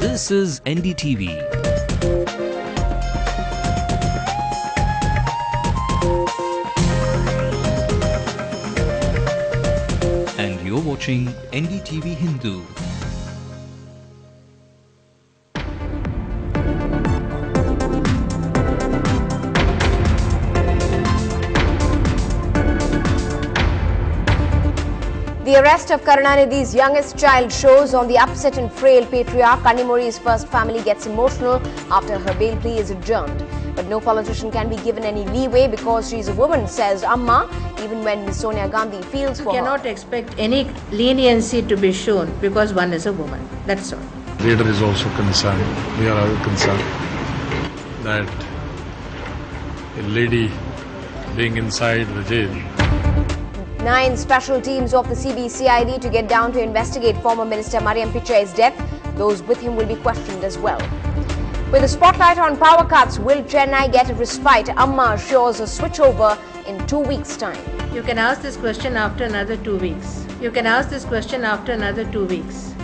This is NDTV. And you're watching NDTV Hindu. The arrest of Karunanidhi's youngest child shows on the upset and frail patriarch. Kanimori's first family gets emotional after her bail plea is adjourned. But no politician can be given any leeway because she is a woman, says Amma, even when Ms. Sonia Gandhi feels for her. You cannot expect any leniency to be shown because one is a woman. That's all. Leader is also concerned. We are all concerned that a lady being inside the jail. 9 special teams of the CBCID to get down to investigate former Minister Mariam Pichai's death. Those with him will be questioned as well. With a spotlight on power cuts, will Chennai get a respite? Amma assures a switchover in 2 weeks' time. You can ask this question after another 2 weeks. You can ask this question after another 2 weeks.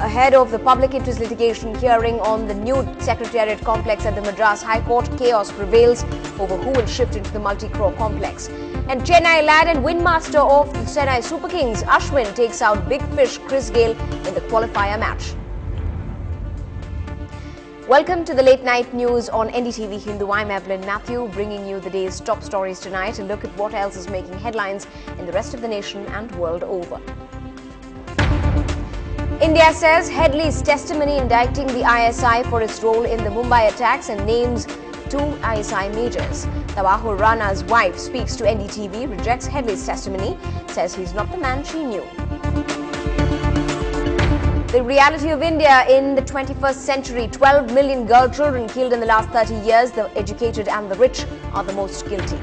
Ahead of the public interest litigation hearing on the new Secretariat complex at the Madras High Court, chaos prevails over who will shift into the multi-crore complex. And Chennai lad and windmaster of the Chennai Super Kings, Ashwin, takes out big fish Chris Gale in the qualifier match. Welcome to the late night news on NDTV Hindu. I'm Evelyn Matthew, bringing you the day's top stories tonight. A look at what else is making headlines in the rest of the nation and world over. India says Headley's testimony indicting the ISI for its role in the Mumbai attacks and names 2 ISI majors. Tabahur Rana's wife speaks to NDTV, rejects Headley's testimony, says he's not the man she knew. The reality of India in the 21st century. 12 million girl children killed in the last 30 years. The educated and the rich are the most guilty.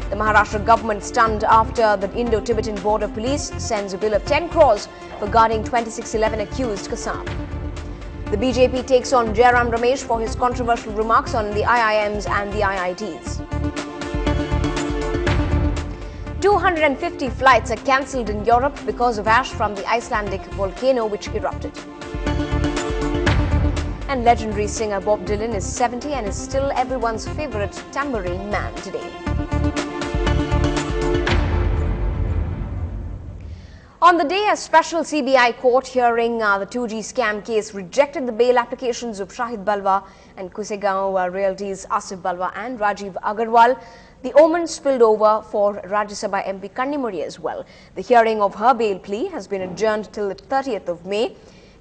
The Maharashtra government stunned after the Indo-Tibetan border police sends a bill of 10 crores for guarding 2611 accused Kasab. The BJP takes on Jairam Ramesh for his controversial remarks on the IIMs and the IITs. 250 flights are cancelled in Europe because of ash from the Icelandic volcano which erupted. And legendary singer Bob Dylan is 70 and is still everyone's favourite tambourine man today. On the day, a special CBI court hearing the 2G scam case rejected the bail applications of Shahid Balwa and Kusegaon Realty's Asif Balwa and Rajiv Agarwal. The omen spilled over for Rajya Sabha MP Kanimori as well. The hearing of her bail plea has been adjourned till the 30th of May.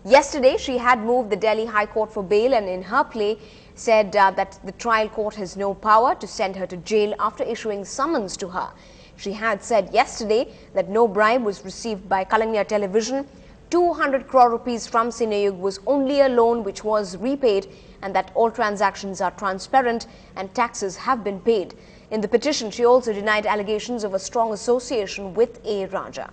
Yesterday, she had moved the Delhi High Court for bail and in her plea said that the trial court has no power to send her to jail after issuing summons to her. She had said yesterday that no bribe was received by Kalangya Television. 200 crore rupees from Cineyug was only a loan which was repaid and that all transactions are transparent and taxes have been paid. In the petition, she also denied allegations of a strong association with A. Raja.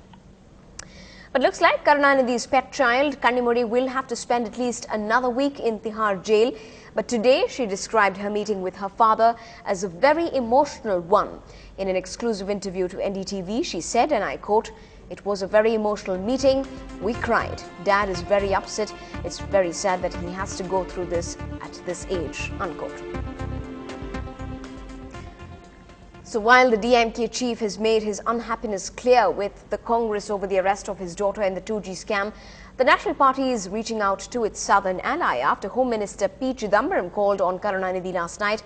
But looks like Karunanidhi's pet child, Kanimori, will have to spend at least another week in Tihar jail. But today, she described her meeting with her father as a very emotional one. In an exclusive interview to NDTV, she said, and I quote, "It was a very emotional meeting. We cried. Dad is very upset. It's very sad that he has to go through this at this age," unquote. So while the DMK chief has made his unhappiness clear with the Congress over the arrest of his daughter in the 2G scam, the National Party is reaching out to its southern ally after Home Minister P. Chidambaram called on Karunanidhi last night.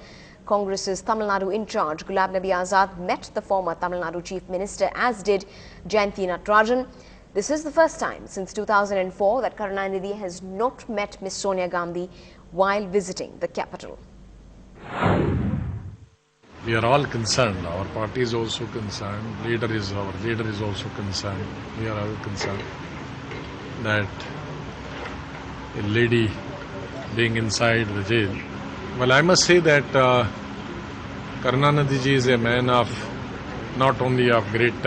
Congress's Tamil Nadu in charge, Gulab Nabi Azad, met the former Tamil Nadu chief minister, as did Jayanthi Natarajan. This is the first time since 2004 that Karunanidhi has not met Ms. Sonia Gandhi while visiting the capital. We are all concerned. Our party is also concerned. Our leader is also concerned. We are all concerned that a lady being inside the jail. Well, I must say that Karunanidhi ji is a man of not only of great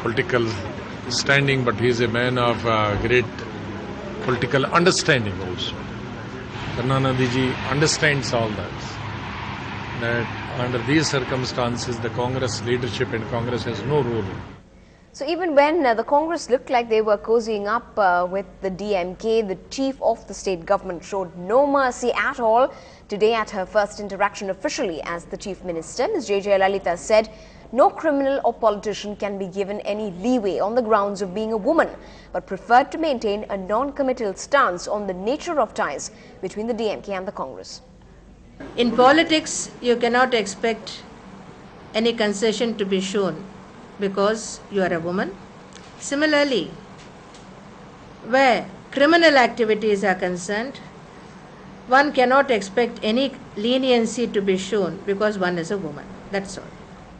political standing, but he is a man of great political understanding also. Karunanidhi ji understands all that. That under these circumstances, the Congress leadership and Congress has no role. So even when the Congress looked like they were cozying up with the DMK, the chief of the state government showed no mercy at all. Today, at her first interaction officially as the chief minister, Ms. J. Lalita said no criminal or politician can be given any leeway on the grounds of being a woman, but preferred to maintain a non-committal stance on the nature of ties between the DMK and the Congress. In politics, you cannot expect any concession to be shown because you are a woman. Similarly, where criminal activities are concerned, one cannot expect any leniency to be shown because one is a woman. That's all.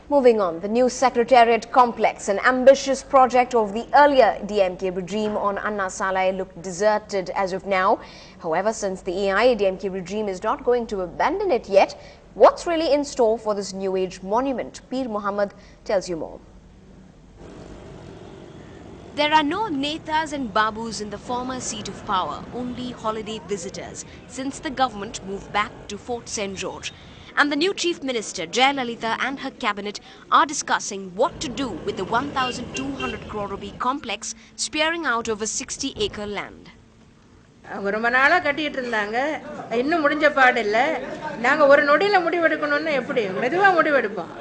Moving on, the new Secretariat complex, an ambitious project of the earlier DMK regime on Anna Salai, looked deserted as of now. However, since the AIADMK regime is not going to abandon it yet, what's really in store for this new age monument? Peer Muhammad tells you more. There are no Netas and Babus in the former seat of power, only holiday visitors, since the government moved back to Fort St. George. And the new Chief Minister, J. Lalita, and her cabinet are discussing what to do with the 1,200 crore rupee complex spearing out over 60-acre land. ரொம்ப நாளா கட்டிட்டு இருந்தாங்க இன்னும் முடிஞ்ச பாடு இல்ல நாங்க ஒரு நொடியில முடிவெடுக்கணும்னா எப்படி மெதுவா முடிவெடுப்போம்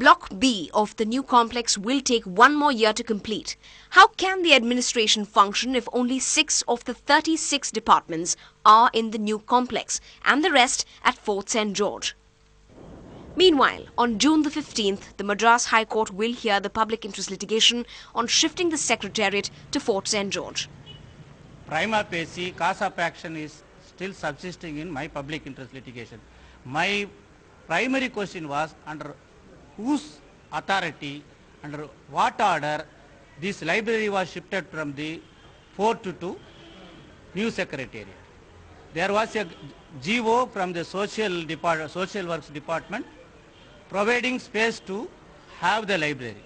Block B of the new complex will take 1 more year to complete. How can the administration function if only 6 of the 36 departments are in the new complex and the rest at Fort St. George? Meanwhile, on June the 15th, the Madras High Court will hear the public interest litigation on shifting the Secretariat to Fort St. George. Prima facie, cause of action is still subsisting in my public interest litigation. My primary question was under whose authority, under what order this library was shifted from the fort to new secretariat. There was a GO from the social works department providing space to have the library.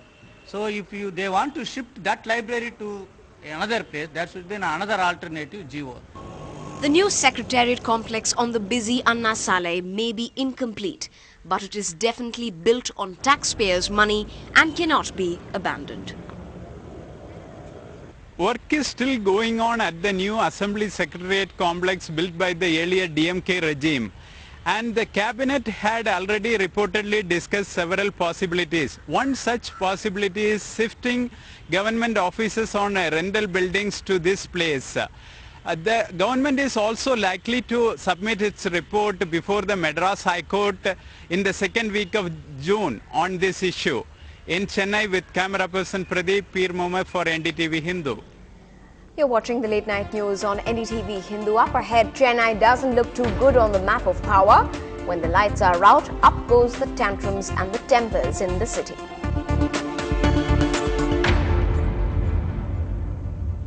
So if they want to shift that library to another place, that should be another alternative GO. The new Secretariat complex on the busy Anna Salai may be incomplete, but it is definitely built on taxpayers' money and cannot be abandoned. Work is still going on at the new Assembly Secretariat complex built by the earlier DMK regime. And the cabinet had already reportedly discussed several possibilities. One such possibility is shifting government offices on rental buildings to this place. The government is also likely to submit its report before the Madras High Court in the second week of June on this issue. In Chennai with camera person Pradeep, Peer Muhammad for NDTV Hindu. You're watching the late night news on NDTV Hindu. Up ahead, Chennai doesn't look too good on the map of power. When the lights are out, up goes the tantrums and the tempers in the city.